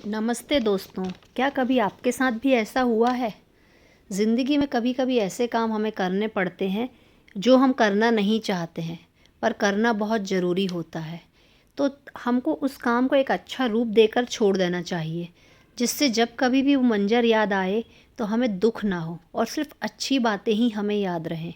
नमस्ते दोस्तों। क्या कभी आपके साथ भी ऐसा हुआ है? ज़िंदगी में कभी कभी ऐसे काम हमें करने पड़ते हैं जो हम करना नहीं चाहते हैं, पर करना बहुत ज़रूरी होता है। तो हमको उस काम को एक अच्छा रूप देकर छोड़ देना चाहिए, जिससे जब कभी भी वो मंजर याद आए तो हमें दुख ना हो और सिर्फ अच्छी बातें ही हमें याद रहें।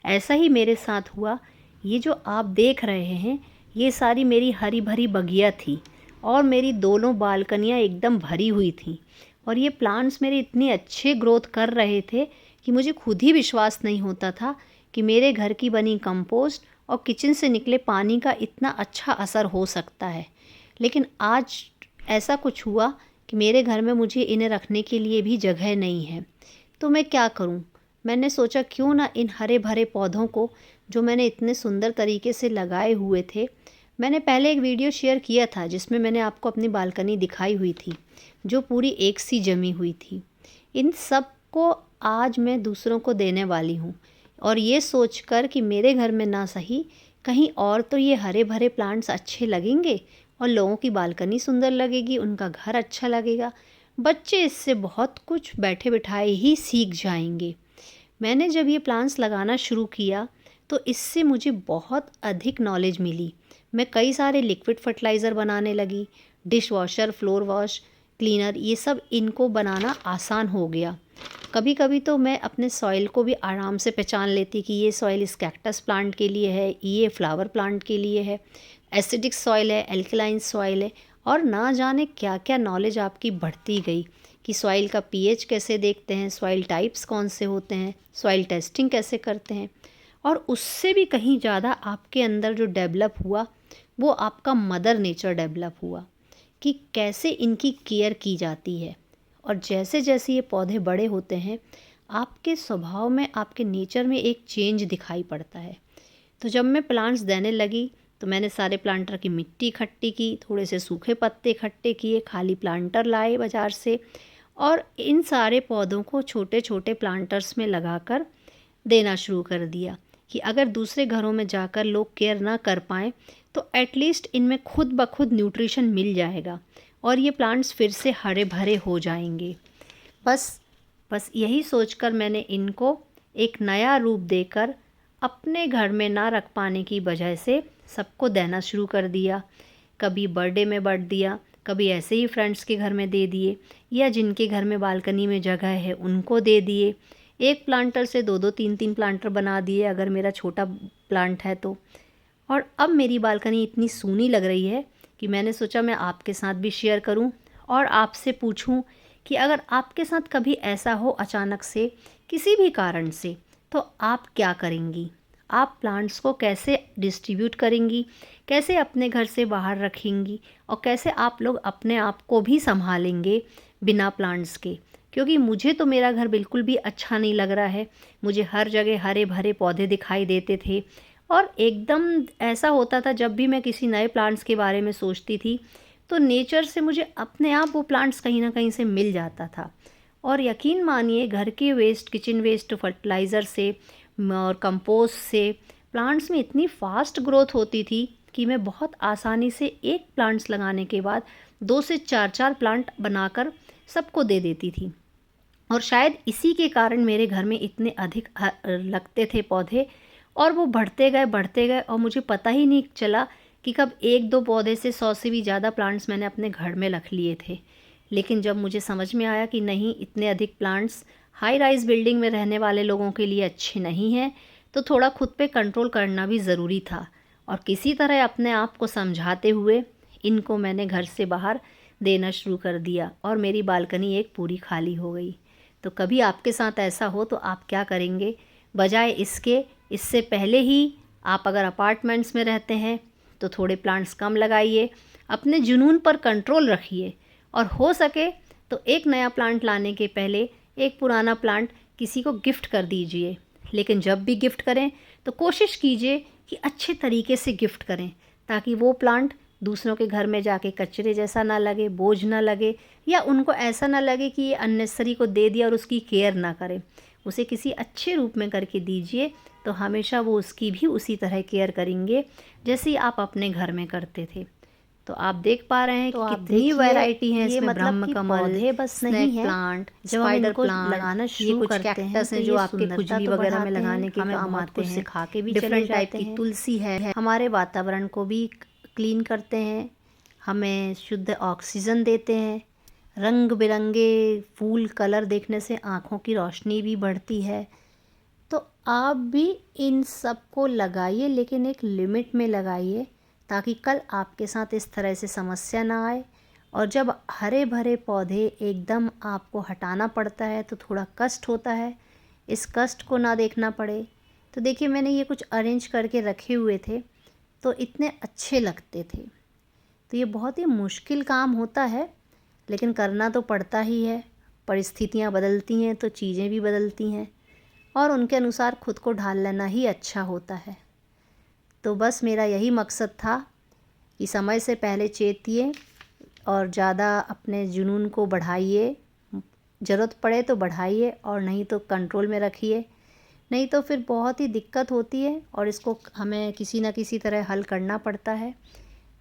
ऐसा ही मेरे साथ हुआ। ये जो आप देख रहे हैं, ये सारी मेरी हरी भरी बगिया थी और मेरी दोनों बालकनियाँ एकदम भरी हुई थीं। और ये प्लांट्स मेरे इतने अच्छे ग्रोथ कर रहे थे कि मुझे खुद ही विश्वास नहीं होता था कि मेरे घर की बनी कंपोस्ट और किचन से निकले पानी का इतना अच्छा असर हो सकता है। लेकिन आज ऐसा कुछ हुआ कि मेरे घर में मुझे इन्हें रखने के लिए भी जगह नहीं है। तो मैं क्या करूं? मैंने सोचा क्यों ना इन हरे भरे पौधों को, जो मैंने इतने सुंदर तरीके से लगाए हुए थे, मैंने पहले एक वीडियो शेयर किया था जिसमें मैंने आपको अपनी बालकनी दिखाई हुई थी, जो पूरी एक सी जमी हुई थी। इन सब को आज मैं दूसरों को देने वाली हूँ, और ये सोचकर कि मेरे घर में ना सही कहीं और तो ये हरे भरे प्लांट्स अच्छे लगेंगे और लोगों की बालकनी सुंदर लगेगी, उनका घर अच्छा लगेगा। बच्चे इससे बहुत कुछ बैठे बिठाए ही सीख जाएंगे। मैंने जब ये प्लांट्स लगाना शुरू किया तो इससे मुझे बहुत अधिक नॉलेज मिली। मैं कई सारे लिक्विड फर्टिलाइज़र बनाने लगी, dish washer, floor wash, cleaner, ये सब इनको बनाना आसान हो गया। कभी कभी तो मैं अपने सॉइल को भी आराम से पहचान लेती कि ये सॉइल इस कैक्टस प्लांट के लिए है, ये फ्लावर प्लांट के लिए है, एसिडिक सॉइल है, एल्कलाइन सॉइल है। और ना जाने क्या क्या नॉलेज आपकी बढ़ती गई कि सॉइल का पीएच कैसे देखते हैं, सॉइल टाइप्स कौन से होते हैं, सॉइल टेस्टिंग कैसे करते हैं। और उससे भी कहीं ज़्यादा आपके अंदर जो डेवलप हुआ वो आपका मदर नेचर डेवलप हुआ, कि कैसे इनकी केयर की जाती है। और जैसे जैसे ये पौधे बड़े होते हैं, आपके स्वभाव में, आपके नेचर में एक चेंज दिखाई पड़ता है। तो जब मैं प्लांट्स देने लगी तो मैंने सारे प्लांटर की मिट्टी इकट्ठी की, थोड़े से सूखे पत्ते इकट्ठे किए, खाली प्लांटर लाए बाज़ार से, और इन सारे पौधों को छोटे छोटे प्लांटर्स में लगाकर देना शुरू कर दिया कि अगर दूसरे घरों में जाकर लोग केयर ना कर पाएँ तो एटलीस्ट इनमें खुद ब खुद न्यूट्रिशन मिल जाएगा और ये प्लांट्स फिर से हरे भरे हो जाएंगे। बस बस यही सोचकर मैंने इनको एक नया रूप देकर अपने घर में ना रख पाने की वजह से सबको देना शुरू कर दिया। कभी बर्थडे में बांट दिया, कभी ऐसे ही फ्रेंड्स के घर में दे दिए, या जिनके घर में बालकनी में जगह है उनको दे दिए। एक प्लांटर से दो दो तीन तीन प्लांटर बना दिए अगर मेरा छोटा प्लांट है तो। और अब मेरी बालकनी इतनी सूनी लग रही है कि मैंने सोचा मैं आपके साथ भी शेयर करूं और आपसे पूछूं कि अगर आपके साथ कभी ऐसा हो अचानक से, किसी भी कारण से, तो आप क्या करेंगी? आप प्लांट्स को कैसे डिस्ट्रीब्यूट करेंगी, कैसे अपने घर से बाहर रखेंगी, और कैसे आप लोग अपने आप को भी संभालेंगे बिना प्लांट्स के? क्योंकि मुझे तो मेरा घर बिल्कुल भी अच्छा नहीं लग रहा है। मुझे हर जगह हरे भरे पौधे दिखाई देते थे और एकदम ऐसा होता था, जब भी मैं किसी नए प्लांट्स के बारे में सोचती थी तो नेचर से मुझे अपने आप वो प्लांट्स कहीं ना कहीं से मिल जाता था। और यकीन मानिए, घर के वेस्ट, किचन वेस्ट, फर्टिलाइज़र से और कंपोस्ट से प्लांट्स में इतनी फास्ट ग्रोथ होती थी कि मैं बहुत आसानी से एक प्लांट्स लगाने के बाद 2 से 4 प्लांट बनाकर सबको दे देती थी। और शायद इसी के कारण मेरे घर में इतने अधिक लगते थे पौधे, और वो बढ़ते गए और मुझे पता ही नहीं चला कि कब एक दो पौधे से 100 से भी ज़्यादा प्लांट्स मैंने अपने घर में रख लिए थे। लेकिन जब मुझे समझ में आया कि नहीं, इतने अधिक प्लांट्स हाई राइज बिल्डिंग में रहने वाले लोगों के लिए अच्छे नहीं हैं, तो थोड़ा खुद पे कंट्रोल करना भी ज़रूरी था। और किसी तरह अपने आप को समझाते हुए इनको मैंने घर से बाहर देना शुरू कर दिया और मेरी बालकनी एक पूरी खाली हो गई। तो कभी आपके साथ ऐसा हो तो आप क्या करेंगे? बजाय इसके, इससे पहले ही आप अगर अपार्टमेंट्स में रहते हैं तो थोड़े प्लांट्स कम लगाइए, अपने जुनून पर कंट्रोल रखिए, और हो सके तो एक नया प्लांट लाने के पहले एक पुराना प्लांट किसी को गिफ्ट कर दीजिए। लेकिन जब भी गिफ्ट करें तो कोशिश कीजिए कि अच्छे तरीके से गिफ्ट करें, ताकि वो प्लांट दूसरों के घर में जाके कचरे जैसा ना लगे, बोझ ना लगे, या उनको ऐसा ना लगे कि ये अननेसेसरी को दे दिया और उसकी केयर ना करें। उसे किसी अच्छे रूप में करके दीजिए तो हमेशा वो उसकी भी उसी तरह केयर करेंगे जैसे आप अपने घर में करते थे। तो आप देख पा रहे हैं तो कि आप कितनी देखिए, वैरायटी है ये इसमें। मतलब ब्रह्म कि कमल, पौधे बस नहीं स्नेक है, प्लांट, जब हम स्पाइडर इनको प्लांट, लगाना ये शुरू कुछ करते हैं कैक्टस तो हैं ये जो आपके सुंदरता खुजली तो वगैरह में बढ़ाते हैं, लगाने के हमें काम बहुत आते कुछ हैं। सिखा के भी चले डिफरेंट टाइप जाते की हैं। तुलसी है, हमारे वातावरण को भी क्लीन करते हैं, हमें शुद्ध ऑक्सीजन देते हैं। रंग बिरंगे फूल कलर देखने से आँखों की रोशनी भी बढ़ती है। तो आप भी इन सब को लगाइए, लेकिन एक लिमिट में लगाइए, ताकि कल आपके साथ इस तरह से समस्या ना आए। और जब हरे भरे पौधे एकदम आपको हटाना पड़ता है तो थोड़ा कष्ट होता है, इस कष्ट को ना देखना पड़े। तो देखिए, मैंने ये कुछ अरेंज करके रखे हुए थे तो इतने अच्छे लगते थे। तो ये बहुत ही मुश्किल काम होता है, लेकिन करना तो पड़ता ही है। परिस्थितियाँ बदलती हैं तो चीज़ें भी बदलती हैं, और उनके अनुसार खुद को ढाल लेना ही अच्छा होता है। तो बस मेरा यही मकसद था कि समय से पहले चेतिए और ज़्यादा अपने जुनून को बढ़ाइए। ज़रूरत पड़े तो बढ़ाइए और नहीं तो कंट्रोल में रखिए, नहीं तो फिर बहुत ही दिक्कत होती है और इसको हमें किसी न किसी तरह हल करना पड़ता है।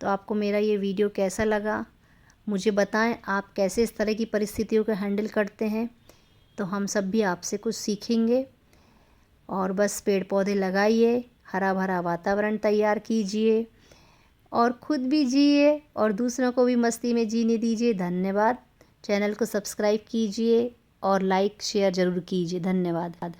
तो आपको मेरा ये वीडियो कैसा लगा मुझे बताएं, आप कैसे इस तरह की परिस्थितियों को हैंडल करते हैं। तो हम सब भी आपसे कुछ सीखेंगे। और बस पेड़ पौधे लगाइए, हरा भरा वातावरण तैयार कीजिए और खुद भी जिए और दूसरों को भी मस्ती में जीने दीजिए। धन्यवाद। चैनल को सब्सक्राइब कीजिए और लाइक शेयर ज़रूर कीजिए। धन्यवाद।